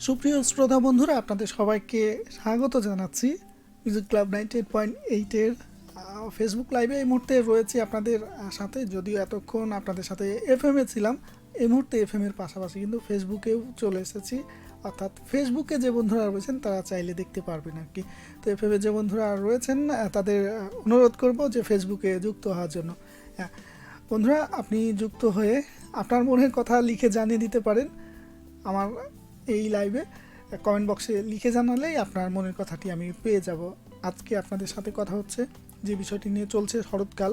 সুপ্রিয় শ্রোতা বন্ধুরা, আপনাদের সবাইকে স্বাগত জানাচ্ছি মিউজিক ক্লাব 98.8-এর ফেসবুক লাইভে। এই মুহূর্তে রয়েছি আপনাদের সাথে, যদিও এতক্ষণ আপনাদের সাথে এফএমে ছিলাম। এই মুহূর্তে এফএমের পাশাপাশি কিন্তু ফেসবুকেও চলে এসেছি, অর্থাৎ ফেসবুকে যে বন্ধুরা রয়েছেন তারা চাইলে দেখতে পারবেন আর কি। তো এফএমে যে বন্ধুরা রয়েছেন তাদের অনুরোধ করব যে ফেসবুকে যুক্ত হওয়ার জন্য। হ্যাঁ বন্ধুরা, আপনি যুক্ত হয়ে আপনার মনের কথা লিখে জানিয়ে দিতে পারেন আমার এই লাইভে। কমেন্ট বক্সে লিখে জানালেই আপনার মনের কথাটি আমি পেয়ে যাব। আজকে আপনাদের সাথে কথা হচ্ছে যে বিষয়টি নিয়ে, চলছে শরৎকাল।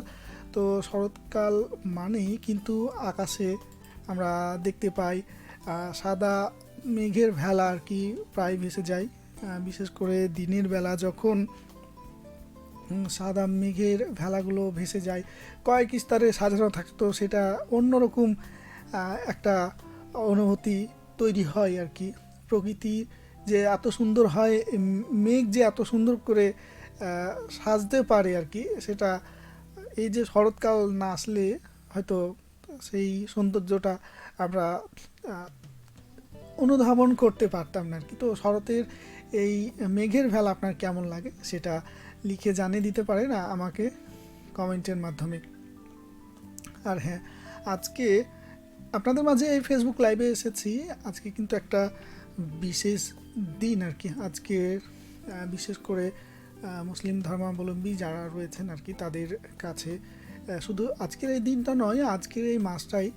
তো শরৎকাল মানেই কিন্তু আকাশে আমরা দেখতে পাই সাদা মেঘের ভেলা আর কি প্রায় ভেসে যায়। বিশেষ করে দিনের বেলা যখন সাদা মেঘের ভেলাগুলো ভেসে যায়, কয়েক স্তরে সাজানো থাকতো, সেটা অন্যরকম একটা অনুভূতি তৈরি হয় আর কি। প্রকৃতি যে এত সুন্দর হয়, মেঘ যে এত সুন্দর করে সাজতে পারে আর কি, সেটা এই যে শরৎকাল না আসলে হয়তো সেই সৌন্দর্যটা আমরা অনুধাবন করতে পারতাম না আর কি। তো শরতের এই মেঘের ভেলা আপনার কেমন লাগে সেটা লিখে জানিয়ে দিতে পারেন আমাকে কমেন্টের মাধ্যমে। আর হ্যাঁ, আজকে আপনাদের মাঝে এই ফেসবুক লাইভে এসেছি। আজকে কিন্তু একটা বিশেষ দিন আর কি। আজকে বিশেষ করে মুসলিম ধর্মাবলম্বী যারা রয়েছেন আর কি, তাদের কাছে শুধু আজকের এই দিনটা নয়, আজকের এই মাসটাই,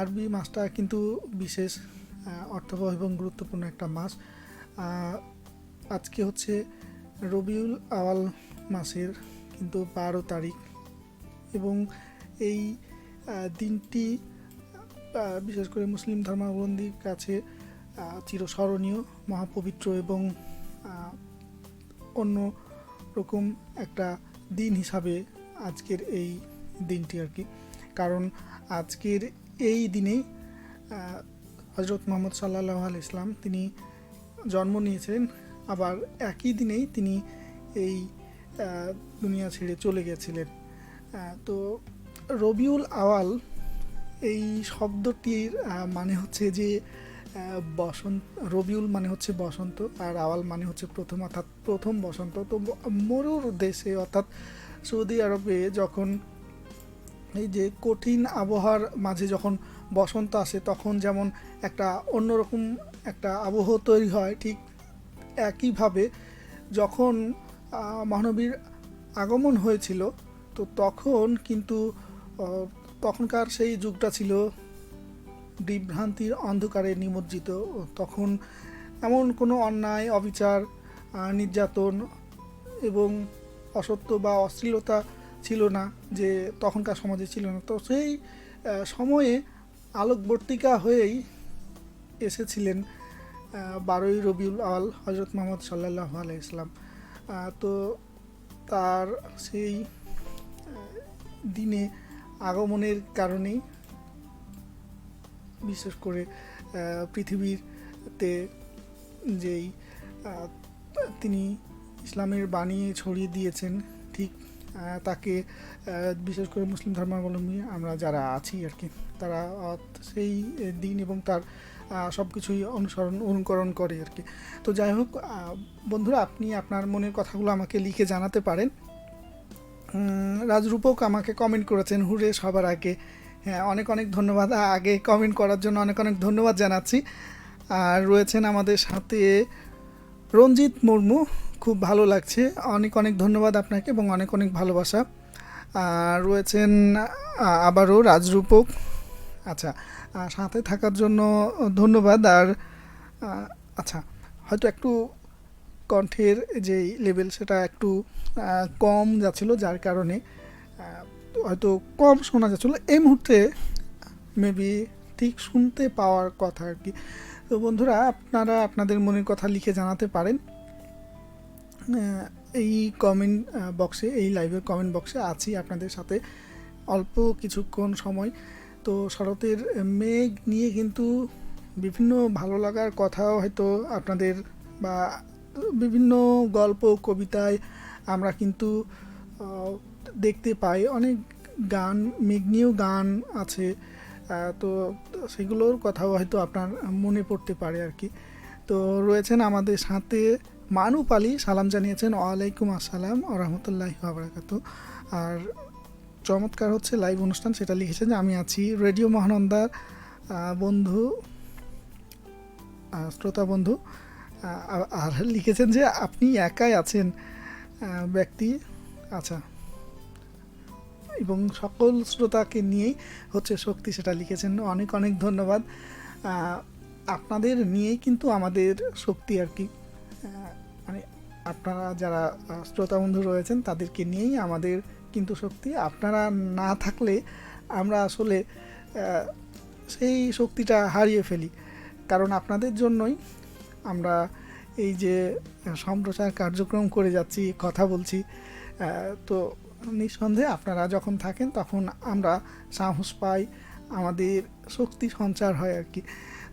আরবি মাসটা কিন্তু বিশেষ অর্থবহ এবং গুরুত্বপূর্ণ একটা মাস। আজকে হচ্ছে রবিউল আওয়াল মাসের কিন্তু 12 তারিখ, এবং এই দিনটি বিশেষ করে মুসলিম ধর্মাবলম্বীর কাছে চিরস্মরণীয়, মহাপবিত্র এবং অন্য রকম একটা দিন হিসাবে আজকের এই দিনটি আর কি। কারণ আজকের এই দিনেই হজরত মুহাম্মদ সাল্লাল্লাহু আলাইহি ইসলাম তিনি জন্ম নিয়েছিলেন, আবার একই দিনেই তিনি এই দুনিয়া ছেড়ে চলে গেছিলেন। তো রবিউল আওয়াল এই শব্দটির মানে হচ্ছে যে বসন্ত। রবিউল মানে হচ্ছে বসন্ত, আর আওয়াল মানে হচ্ছে প্রথম, অর্থাৎ প্রথম বসন্ত। তো মরুর দেশে অর্থাৎ সৌদি আরবে যখন এই যে কঠিন আবহাওয়ার মাঝে যখন বসন্ত আসে, তখন যেমন একটা অন্যরকম একটা আবহাওয়া তৈরি হয়, ঠিক একইভাবে যখন মহানবীর আগমন হয়েছিল, তো তখন কিন্তু তখনকার সেই যুগটা ছিল বিভ্রান্তির অন্ধকারে নিমজ্জিত। তখন এমন কোনো অন্যায়, অবিচার, নির্যাতন এবং অসত্য বা অশ্লীলতা ছিল না, যে তখনকার সমাজে ছিল না। তো সেই সময়ে আলোকবর্তিকা হয়েই এসেছিলেন 12ই রবিউল আওয়াল হজরত মুহাম্মদ সাল্লাল্লাহু আলাইহি ইসলাম। তো তার সেই দিনে আগমনের কারণেই বিশেষ করে পৃথিবীতে যেই তিনি ইসলামের বাণী ছড়িয়ে দিয়েছেন, ঠিক তাকে বিশেষ করে মুসলিম ধর্মাবলম্বী আমরা যারা আছি আর কি, তারা সেই দিন এবং তার সব কিছুই অনুকরণ করে আর কি। তো যাই হোক বন্ধুরা, আপনি আপনার মনের কথাগুলো আমাকে লিখে জানাতে পারেন। রাজরূপক আমাকে কমেন্ট করেছেন হুরে সবার আগে। হ্যাঁ, অনেক অনেক ধন্যবাদ, আগে কমেন্ট করার জন্য অনেক অনেক ধন্যবাদ জানাচ্ছি। আর রয়েছেন আমাদের সাথে রঞ্জিত মুর্মু, খুব ভালো লাগছে, অনেক অনেক ধন্যবাদ আপনাকে এবং অনেক অনেক ভালোবাসা। আর রয়েছেন আবারও রাজরূপক। আচ্ছা, সাথে থাকার জন্য ধন্যবাদ। আর আচ্ছা, হয়তো একটু কণ্ঠের যেই লেভেল সেটা একটু কম যাচ্ছিল, যার কারণে হয়তো কম শোনা যাচ্ছিলো। এই মুহূর্তে মেবি ঠিক শুনতে পাওয়ার কথা আর কি। তো বন্ধুরা, আপনারা আপনাদের মনের কথা লিখে জানাতে পারেন এই কমেন্ট বক্সে, এই লাইভের কমেন্ট বক্সে আছি আপনাদের সাথে অল্প কিছুক্ষণ সময়। তো শরতের মেঘ নিয়ে কিন্তু বিভিন্ন ভালো লাগার কথাও হয়তো আপনাদের, বা বিভিন্ন গল্প কবিতায় আমরা কিন্তু দেখতে পাই, অনেক গান মেঘ নিয়েও গান আছে। তো সেগুলোর কথাও হয়তো আপনার মনে পড়তে পারে আর কি। তো রয়েছেন আমাদের সাথে মানুপ আলী, সালাম জানিয়েছেন ওয়ালাইকুম আসসালাম ওয়া রাহমাতুল্লাহি ওয়া বারাকাতুহু। আর চমৎকার হচ্ছে লাইভ অনুষ্ঠান, সেটা লিখেছেন যে আমি আছি রেডিও মহানন্দার বন্ধু, শ্রোতা বন্ধু। আর লিখেছেন যে আপনি একাই আছেন ব্যক্তি, আচ্ছা, এবং সকল শ্রোতাকে নিয়েই হচ্ছে শক্তি, সেটা লিখেছেন। অনেক অনেক ধন্যবাদ। আপনাদের নিয়েই কিন্তু আমাদের শক্তি আর কি, মানে আপনারা যারা শ্রোতা বন্ধু রয়েছেন তাদেরকে নিয়েই আমাদের কিন্তু শক্তি। আপনারা না থাকলে আমরা আসলে সেই শক্তিটা হারিয়ে ফেলি, কারণ আপনাদের জন্যই আমরা এই যে সম্প্রচার কার্যক্রম করে যাচ্ছি, কথা বলছি। তো নিঃসন্দেহে আপনারা যখন থাকেন তখন আমরা সাহস পাই, আমাদের শক্তি সঞ্চার হয় আর কি।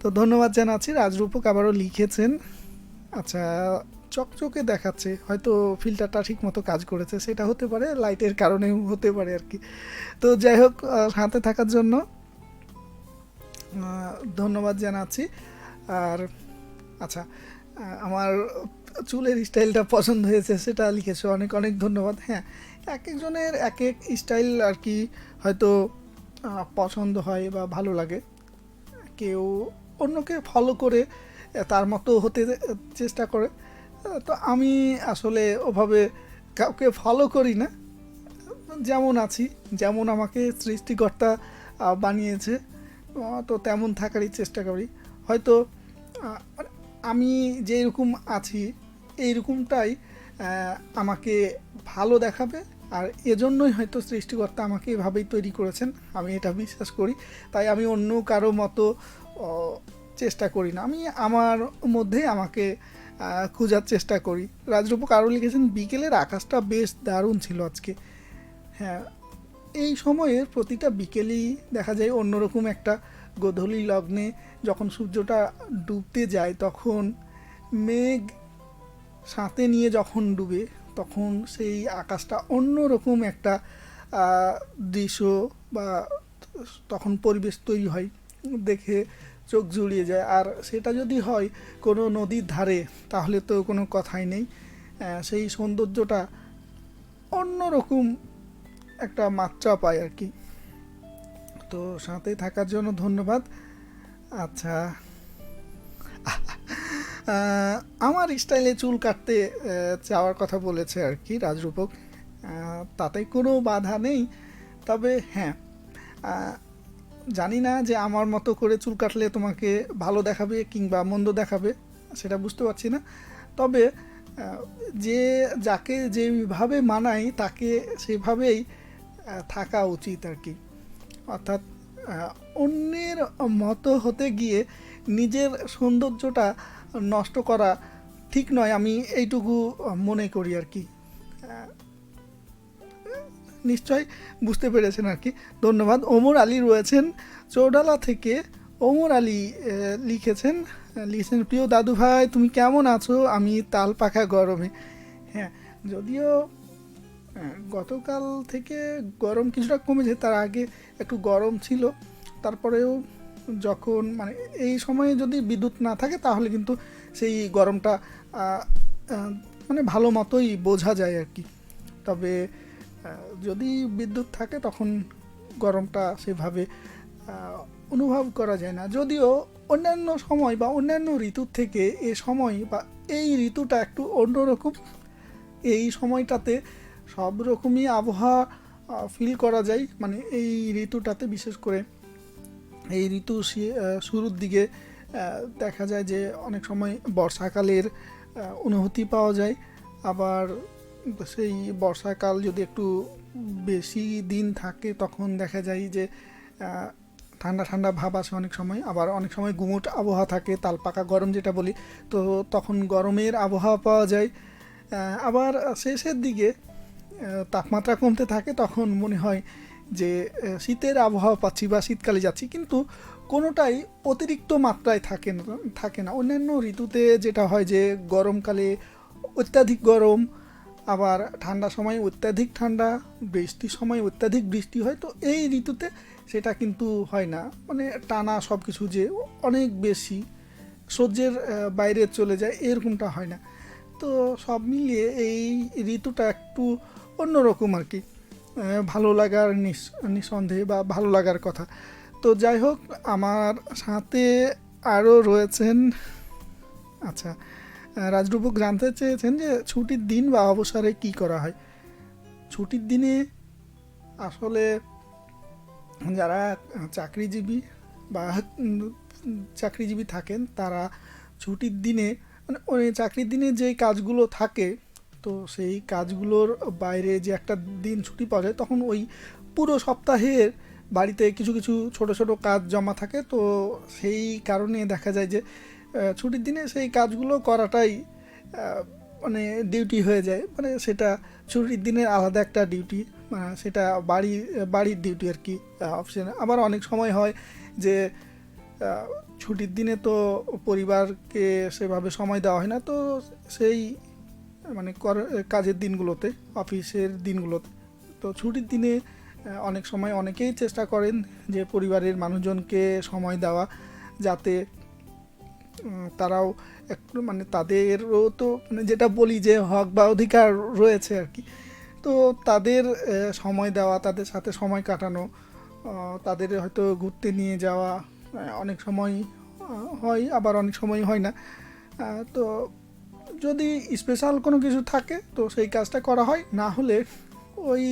তো ধন্যবাদ জানাচ্ছি। রাজরূপক আবারও লিখেছেন, আচ্ছা চকচকে দেখাচ্ছে, হয়তো ফিল্টারটা ঠিক মতো কাজ করেছে, সেটা হতে পারে, লাইটের কারণেও হতে পারে আর কি। তো যাই হোক, সাথে থাকার জন্য ধন্যবাদ জানাচ্ছি। আর আচ্ছা, আমার চুলের স্টাইলটা পছন্দ হয়েছে সেটা লিখেছো, অনেক অনেক ধন্যবাদ। হ্যাঁ, এক একজনের এক এক স্টাইল আর কি হয়তো পছন্দ হয় বা ভালো লাগে, কেউ অন্যকে ফলো করে তার মতো হতে চেষ্টা করে। তো আমি আসলে ওভাবে কাউকে ফলো করি না, যেমন আছি, যেমন আমাকে সৃষ্টিকর্তা বানিয়েছে তো তেমন থাকারই চেষ্টা করি। হয়তো আমি যেরকম আছি এইরকমটাই আমাকে ভালো দেখাবে, আর এজন্যই হয়তো সৃষ্টিকর্তা আমাকে এভাবেই তৈরি করেছেন, আমি এটা বিশ্বাস করি। তাই আমি অন্য কারো মতো চেষ্টা করি না, আমি আমার মধ্যে আমাকে খোঁজার চেষ্টা করি। রাজরূপক আরও লিখেছেন বিকেলের আকাশটা বেশ দারুণ ছিল আজকে। হ্যাঁ, এই সময়ের প্রতিটা বিকেলেই দেখা যায় অন্যরকম একটা গোধূলি লগ্নে যখন সূর্যটা ডুবতে যায়, তখন মেঘ সাথে নিয়ে যখন ডুবে, তখন সেই আকাশটা অন্যরকম একটা দৃশ্য বা তখন পরিবেশ তৈরি হয়, দেখে চোখ জুড়িয়ে যায়। আর সেটা যদি হয় কোনো নদীর ধারে, তাহলে তো কোনো কথাই নেই, সেই সৌন্দর্যটা অন্যরকম একটা মাত্রা পায় আর কি। তো সাথে থাকার জন্য ধন্যবাদ। আচ্ছা, আমার স্টাইলে চুল কাটতে চাওয়ার কথা বলেছে আর কি রাজরূপক, তাতে কোনো বাধা নেই। তবে হ্যাঁ, জানি না যে আমার মতো করে চুল কাটলে তোমাকে ভালো দেখাবে কিংবা মন্দ দেখাবে, সেটা বুঝতে পারছি না। তবে যে যাকে যেভাবে মানায় তাকে সেভাবেই থাকা উচিত আর কি। অর্থাৎ অন্যের মতো হতে গিয়ে নিজের সৌন্দর্যটা নষ্ট করা ঠিক নয়, আমি এইটুকু মনে করি আর কি। নিশ্চয় বুঝতে পেরেছেন আর কি। ধন্যবাদ। ওমর আলী রয়েছেন চৌডালা থেকে। ওমর আলী লিখেছেন প্রিয় দাদু ভাই তুমি কেমন আছো, আমি তাল পাখা গরমে। হ্যাঁ, যদিও গতকাল থেকে গরম কিছুটা কমেছে, তার আগে একটু গরম ছিল। তারপরেও যখন মানে এই সময়ে যদি বিদ্যুৎ না থাকে তাহলে কিন্তু সেই গরমটা মানে ভালো মতোই বোঝা যায় আর কি। তবে যদি বিদ্যুৎ থাকে তখন গরমটা সেভাবে অনুভব করা যায় না। যদিও অন্যান্য সময় বা অন্যান্য ঋতুর থেকে এ সময় বা এই ঋতুটা একটু অন্যরকম, এই সময়টাতে সব রকমই আবহাওয়া ফিল করা যায়। মানে এই ঋতুটাতে বিশেষ করে এই ঋতু শুরুর দিকে দেখা যায় যে অনেক সময় বর্ষাকালের অনুভূতি পাওয়া যায়। আবার সেই বর্ষাকাল যদি একটু বেশি দিন থাকে তখন দেখা যায় যে ঠান্ডা ঠান্ডা ভাব আসে অনেক সময়, আবার অনেক সময় গুমোট আবহাওয়া থাকে, তালপাকা গরম যেটা বলি, তো তখন গরমের আবহাওয়া পাওয়া যায়। আবার শেষের দিকে তাপমাত্রা কমতে থাকে, তখন মনে হয় যে শীতের আবহাওয়া পাচ্ছি বা শীতকালে যাচ্ছি, কিন্তু কোনোটাই অতিরিক্ত মাত্রায় থাকে না। অন্যান্য ঋতুতে যেটা হয় যে গরমকালে অত্যাধিক গরম, আবার ঠান্ডা সময় অত্যাধিক ঠান্ডা, বৃষ্টির সময় অত্যাধিক বৃষ্টি হয়, তো এই ঋতুতে সেটা কিন্তু হয় না। মানে টানা সব কিছু যে অনেক বেশি সহ্যের বাইরে চলে যায়, এরকমটা হয় না। তো সব মিলিয়ে এই ঋতুটা একটু অন্যরকম আর কি, ভালো লাগার নিঃসন্দেহে বা ভালো লাগার কথা। তো যাই হোক, আমার সাথে আরও রয়েছেন। আচ্ছা, রাজরূপক জানতে চেয়েছেন যে ছুটির দিন বা অবসরে কি করা হয়। ছুটির দিনে আসলে যারা চাকরিজীবী বা চাকরিজীবী থাকেন, তারা ছুটির দিনে মানে ওই চাকরির দিনে যে কাজগুলো থাকে, তো সেই কাজগুলোর বাইরে যে একটা দিন ছুটি পাওয়া যায়, তখন ওই পুরো সপ্তাহের বাড়িতে কিছু কিছু ছোট ছোট কাজ জমা থাকে। তো সেই কারণে দেখা যায় যে ছুটির দিনে সেই কাজগুলো করাটাই মানে ডিউটি হয়ে যায়। মানে সেটা ছুটির দিনের আলাদা একটা ডিউটি, সেটা বাড়ির ডিউটি আর কি। অপশন আবার অনেক সময় হয় যে ছুটির দিনে তো পরিবারকে সেভাবে সময় দেওয়া হয় না, তো সেই মানে কাজের দিনগুলোতে, অফিসের দিনগুলোতে, তো ছুটির দিনে অনেক সময় অনেকেই চেষ্টা করেন যে পরিবারের মানুষজনকে সময় দেওয়া, যাতে তারাও একটু মানে তাদেরও তো মানে যেটা বলি যে হক বা অধিকার রয়েছে আর কি। তো তাদের সময় দেওয়া, তাদের সাথে সময় কাটানো, তাদের হয়তো ঘুরতে নিয়ে যাওয়া অনেক সময় হয়, আবার অনেক সময় হয় না। তো যদি স্পেশাল কোনো কিছু থাকে তো সেই কাজটা করা হয়, না হলে ওই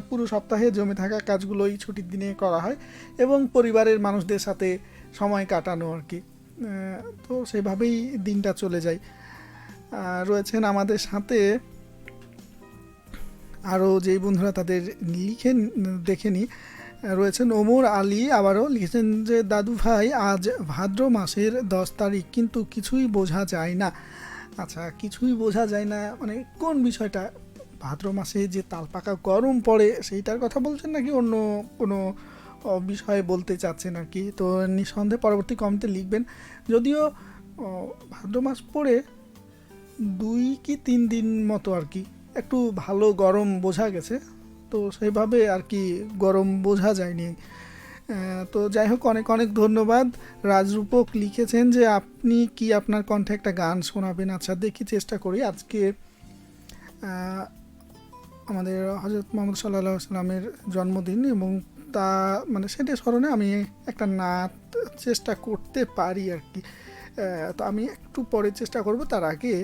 পুরো সপ্তাহে জমে থাকা কাজগুলোই ছুটির দিনে করা হয় এবং পরিবারের মানুষদের সাথে সময় কাটানো আর কি। তো সেভাবেই দিনটা চলে যায়। রয়েছেন আমাদের সাথে আরও যেই বন্ধুরা তাদের লিখে দেখে নিই। রয়েছেন ওমর আলী, আবারও লিখেছেন যে দাদু ভাই আজ ভাদ্র মাসের 10 তারিখ, কিন্তু কিছুই বোঝা যায় না। আচ্ছা, কিছুই বোঝা যায় না মানে কোন বিষয়টা? ভাদ্র মাসে যে তালপাকা গরম পড়ে সেইটার কথা বলছেন, নাকি অন্য কোনো বিষয়ে বলতে চাচ্ছেন আর কি? তো নিঃসন্দেহে পরবর্তী কমেন্টে লিখবেন। যদিও ভাদ্র মাস পড়ে 2 কি 3 দিন মতো আর কি একটু ভালো গরম বোঝা গেছে, তো সেইভাবে আর কি গরম বোঝা যায়নি। তো যাই হোক, অনেক অনেক ধন্যবাদ। রাজরূপক লিখেছেন যে আপনি কি আপনার কণ্ঠে একটা গান শোনাবেন। আচ্ছা, দেখি চেষ্টা করি। আজকে আমাদের হজরত মোহাম্মদ সাল্লাল্লাহু আলাইহি সাল্লামের জন্মদিন, এবং তা মানে সেটা স্মরণে আমি একটা নাচ চেষ্টা করতে পারি আর কি। তো আমি একটু পরে চেষ্টা করব। তার আগে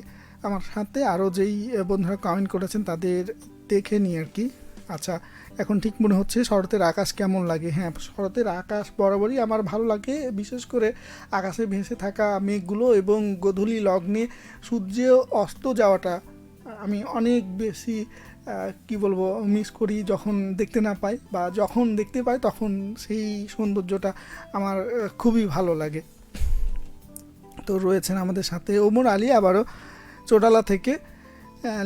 আমার সাথে আরও যেই বন্ধুরা কমেন্ট করেছেন তাদের দেখে নিই আর কি। আচ্ছা, এখন ঠিক মনে হচ্ছে শরতের আকাশ কেমন লাগে। হ্যাঁ, শরতের আকাশ বরাবরই আমার ভালো লাগে, বিশেষ করে আকাশে ভেসে থাকা মেঘগুলো এবং গোধূলি লগ্নে সূর্য অস্ত যাওয়াটা আমি অনেক বেশি কি বলবো মিস করি যখন দেখতে না পাই, বা যখন দেখতে পাই তখন সেই সৌন্দর্যটা আমার খুবই ভালো লাগে। তো রয়েছেন আমাদের সাথে ওমর আলী, আবারও চোটালা থেকে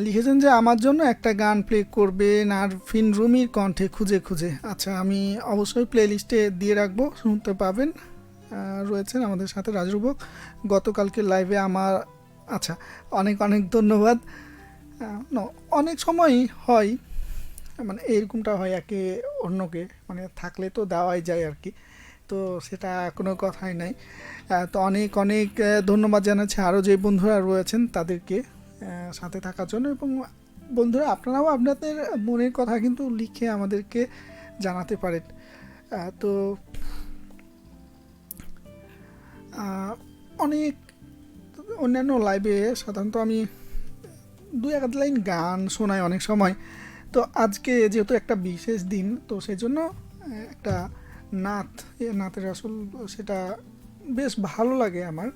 লিখেছেন যে আমার জন্য একটা গান প্লে করবেন আরফিন রুমির কণ্ঠে খুঁজে খুঁজে। আচ্ছা, আমি অবশ্যই প্লে লিস্টে দিয়ে রাখবো, শুনতে পাবেন। রয়েছেন আমাদের সাথে রাজরূপক, গতকালকে লাইভে আমার। আচ্ছা, অনেক অনেক ধন্যবাদ। অনেক সময় হয় মানে এরকমটা হয়, একে অন্যকে মানে থাকলে তো দেওয়াই যায় আর কি। তো সেটা কোনো কথাই নাই। তো অনেক অনেক ধন্যবাদ জানাচ্ছি আরও যে বন্ধুরা রয়েছেন তাদেরকে সাথে থাকার জন্য। এবং বন্ধুরা, আপনারাও আপনাদের মনের কথা কিন্তু লিখে আমাদেরকে জানাতে পারেন। তো অনেক অন্যান্য লাইভে সাধারণত আমি 2-1 লাইন গান শোনাই অনেক সময়। তো আজকে যেহেতু একটা বিশেষ দিন, তো সেই জন্য একটা নাতের আসল সেটা বেশ ভালো লাগে আমার।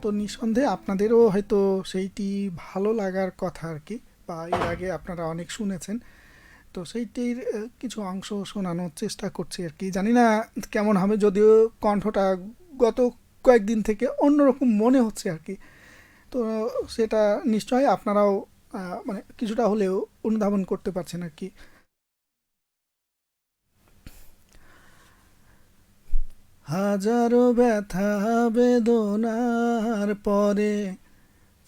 তো নিঃসন্দেহে আপনাদেরও হয়তো সেইটি ভালো লাগার কথা আর কি, বা এর আগে আপনারা অনেক শুনেছেন। তো সেইটির কিছু অংশ শোনানোর চেষ্টা করছি আর কি। জানি না কেমন হবে, যদিও কণ্ঠটা গত কয়েকদিন থেকে অন্যরকম মনে হচ্ছে আর কি। তো সেটা নিশ্চয়ই আপনারাও মানে কিছুটা হলেও অনুধাবন করতে পারছেন আর কি। হাজারো ব্যথা বেদনার পরে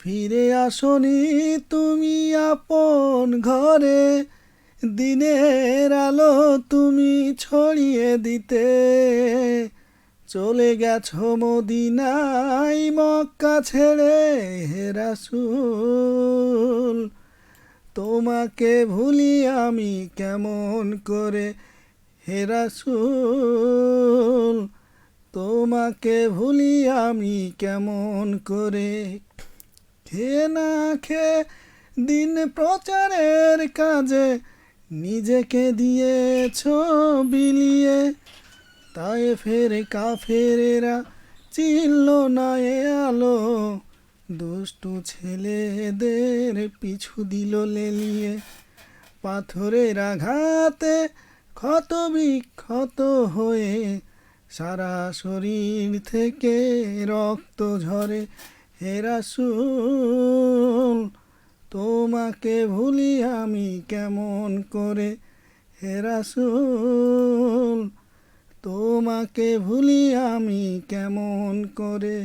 ফিরে আসনি তুমি আপন ঘরে, দিনের আলো তুমি ছড়িয়ে দিতে চলে গেছো মদিনায় মক্কা ছেড়ে হে রাসূল, তোমাকে ভুলি আমি কেমন করে হে রাসূল, তোমাকে ভুলি আমি কেমন করে। খেয়ে না খেয়ে দিন প্রচারের কাজে নিজেকে দিয়েছ বিলিয়ে, তায়েফের কাফেরেরা চিনল না এ আলো, দুষ্টু ছেলেদের পিছু দিল লেলিয়ে। পাথরের আঘাতে ক্ষত বিক্ষত হয়ে সারা শরীর থেকে রক্ত ঝরে হে রাসূল, তোমাকে ভুলি আমি কেমন করে হে রাসূল, তোমাকে ভুলি আমি কেমন করে।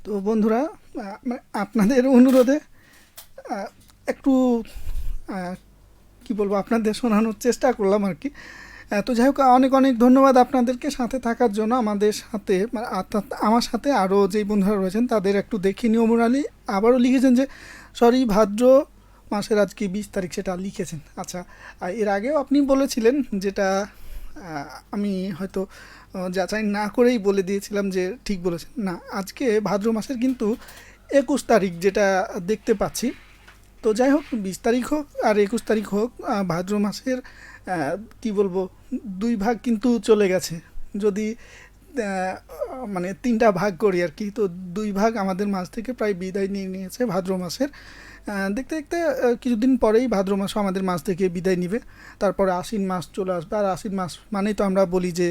তো বন্ধুরা, আপনাদের অনুরোধে একটু কি বলবো, আপনাদের শোনানোর চেষ্টা করলাম আর কি। তো যাই হোক, অনেক অনেক ধন্যবাদ আপনাদেরকে সাথে থাকার জন্য। আমাদের সাথে অর্থাৎ আমার সাথে আরও যেই বন্ধুরা রয়েছেন তাদের একটু দেখে নিই। ওমর আলী আবারও লিখেছেন যে সরি ভাদ্র মাসের আজকে 20 তারিখ, সেটা লিখেছেন। আচ্ছা, এর আগেও আপনি বলেছিলেন, যেটা আমি হয়তো যাচাই না করেই বলে দিয়েছিলাম যে ঠিক বলেছেন। না, আজকে ভাদ্র মাসের কিন্তু 21 তারিখ যেটা দেখতে পাচ্ছি। তো যাই হোক, 20 তারিখ হোক আর 21 তারিখ হোক, ভাদ্র মাসের কি বলবো, 2 ভাগ কিন্তু চলে গেছে। যদি মানে 3টা ভাগ করি আর কি, তো 2 ভাগ আমাদের মাস থেকে প্রায় বিদায় নিয়ে নিয়েছে ভাদ্র মাসের। দেখতে দেখতে কিছুদিন পরেই ভাদ্র মাসও আমাদের মাস থেকে বিদায় নিবে। তারপরে আশ্বিন মাস চলে আসবে, আর আশ্বিন মাস মানেই তো আমরা বলি যে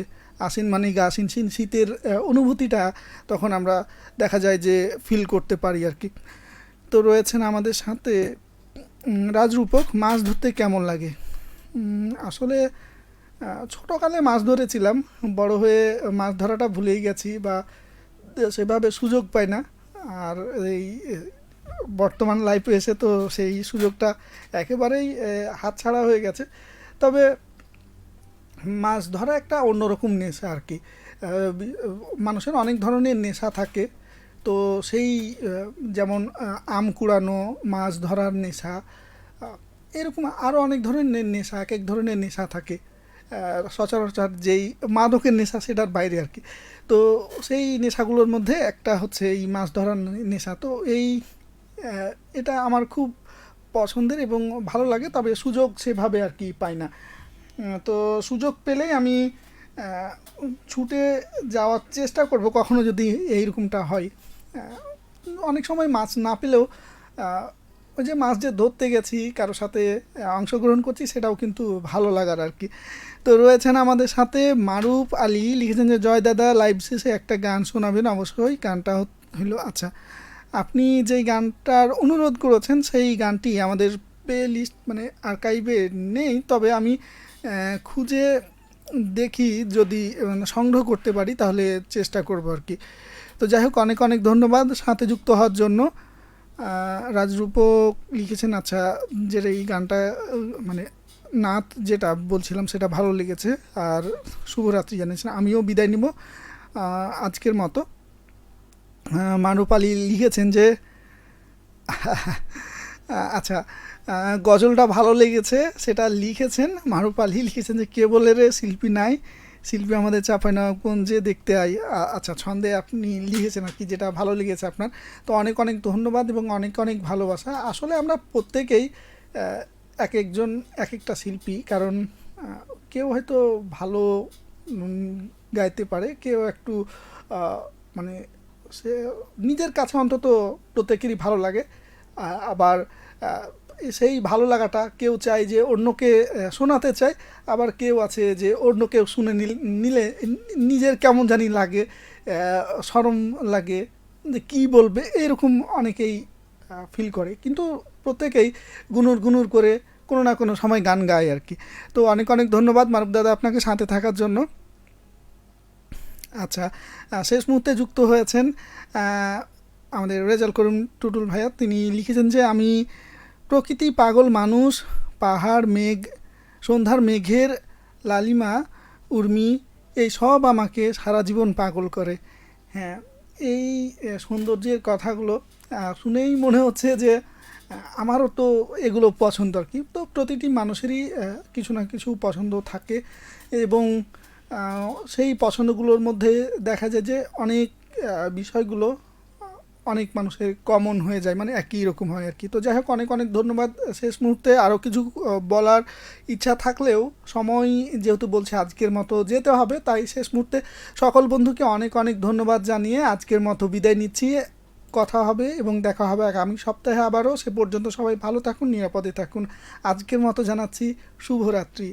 আশ্বিন মানেই গা আশ্বিন, শীতের অনুভূতিটা তখন আমরা দেখা যায় যে ফিল করতে পারি আর কি। তো রয়েছেন আমাদের সাথে রাজরূপক। মাছ ধরতে কেমন লাগে? আসলে ছোটোকালে মাছ ধরেছিলাম, বড় হয়ে মাছ ধরাটা ভুলেই গেছি বা সেভাবে সুযোগ পাই না। আর এই বর্তমান লাইফে এসে তো সেই সুযোগটা একেবারেই হাতছাড়া হয়ে গেছে। তবে মাছ ধরা একটা অন্যরকম নেশা আর কি। মানুষের অনেক ধরনের নেশা থাকে, তো সেই যেমন আম কুড়ানো, মাছ ধরার নেশা, এরকম আরও অনেক ধরনের নেশা, এক এক ধরনের নেশা থাকে। সচরাচর যেই মাদকের নেশা সেটার বাইরে আর কি। তো সেই নেশাগুলোর মধ্যে একটা হচ্ছে এই মাছ ধরার নেশা। তো এটা আমার খুব পছন্দের এবং ভালো লাগে, তবে সুযোগ সেভাবে আর কি পাই না। তো সুযোগ পেলেই আমি ছুটে যাওয়ার চেষ্টা করব কখনো যদি এইরকমটা হয়। অনেক সময় মাছ না পেলেও ওই যে মাছ যে ধরতে গেছি, কারোর সাথে অংশগ্রহণ করছি, সেটাও কিন্তু ভালো লাগার আর কি। তো রয়েছেন আমাদের সাথে মারুফ আলী, লিখেছেন যে জয় দাদা, লাইভ শেষে একটা গান শোনাবেন অবশ্যই। গানটা হইল, আচ্ছা, আপনি যেই গানটার অনুরোধ করেছেন সেই গানটি আমাদের প্লে লিস্ট মানে আর্কাইভে নেই, তবে আমি খুঁজে দেখি যদি সংগ্রহ করতে পারি তাহলে চেষ্টা করব আর কি। তো যাই হোক, অনেক অনেক ধন্যবাদ সাথে যুক্ত হওয়ার জন্য। রাজরূপক লিখেছেন, আচ্ছা, যে এই গানটা মানে নাত যেটা বলছিলাম সেটা ভালো লেগেছে, আর শুভরাত্রি জানিয়েছেন। আমিও বিদায় নিব আজকের মতো। মারুফ আলী লিখেছেন যে আচ্ছা, গজলটা ভালো লেগেছে সেটা লিখেছেন। মারুফ আলী লিখেছেন যে কে বলে রে শিল্পী নাই, শিল্পী আমাদের চাঁপাইনবাবগঞ্জে দেখতে আই। আচ্ছা, ছন্দে আপনি লিখেছেন আর কি, যেটা ভালো লেগেছে আপনার। তো অনেক অনেক ধন্যবাদ এবং অনেক অনেক ভালোবাসা। আসলে আমরা প্রত্যেকেই এক একজন এক একটা শিল্পী, কারণ কেউ হয়তো ভালো গাইতে পারে, কেউ একটু মানে সে নিজের কাছে অন্তত প্রত্যেকেরই ভালো লাগে। আবার সেই ভালো লাগাটা কেউ চায় যে অন্যকে শোনাতে চায়, আবার কেউ আছে যে অন্য কেউ শুনে নিলে নিজের কেমন জানি লাগে, শরম লাগে যে কী বলবে, এরকম অনেকেই ফিল করে। কিন্তু প্রত্যেকেই গুনুর গুনুর করে কোনো না কোনো সময় গান গায় আর কি। তো অনেক অনেক ধন্যবাদ মারুফ দাদা আপনাকে সাথে থাকার জন্য। আচ্ছা, শেষ মুহূর্তে যুক্ত হয়েছেন আমাদের রেজাল করিম টুটুল ভাইয়া। তিনি লিখেছেন যে আমি প্রকৃতি পাগল মানুষ, পাহাড় মেঘ, সন্ধ্যার মেঘের লালিমা, উর্মি, এই সব আমাকে সারা জীবন পাগল করে। হ্যাঁ, এই সৌন্দর্যের কথাগুলো শুনেই মনে হচ্ছে যে আমারও তো এগুলো পছন্দ আর কি। তো প্রতিটি মানুষেরই কিছু না কিছু পছন্দ থাকে, এবং সেই পছন্দগুলোর মধ্যে দেখা যায় যে অনেক বিষয়গুলো অনেক মানুষের কমন হয়ে যায়, মানে একই রকম হয় আর কি। তো যাই হোক, অনেক অনেক ধন্যবাদ। শেষ মুহূর্তে আরও কিছু বলার ইচ্ছা থাকলেও সময় যেহেতু বলছে আজকের মতো যেতে হবে, তাই শেষ মুহূর্তে সকল বন্ধুকে অনেক অনেক ধন্যবাদ জানিয়ে আজকের মতো বিদায় নিচ্ছি। কথা হবে এবং দেখা হবে আগামী সপ্তাহে আবারও। সে পর্যন্ত সবাই ভালো থাকুন, নিরাপদে থাকুন। আজকের মতো জানাচ্ছি শুভরাত্রি।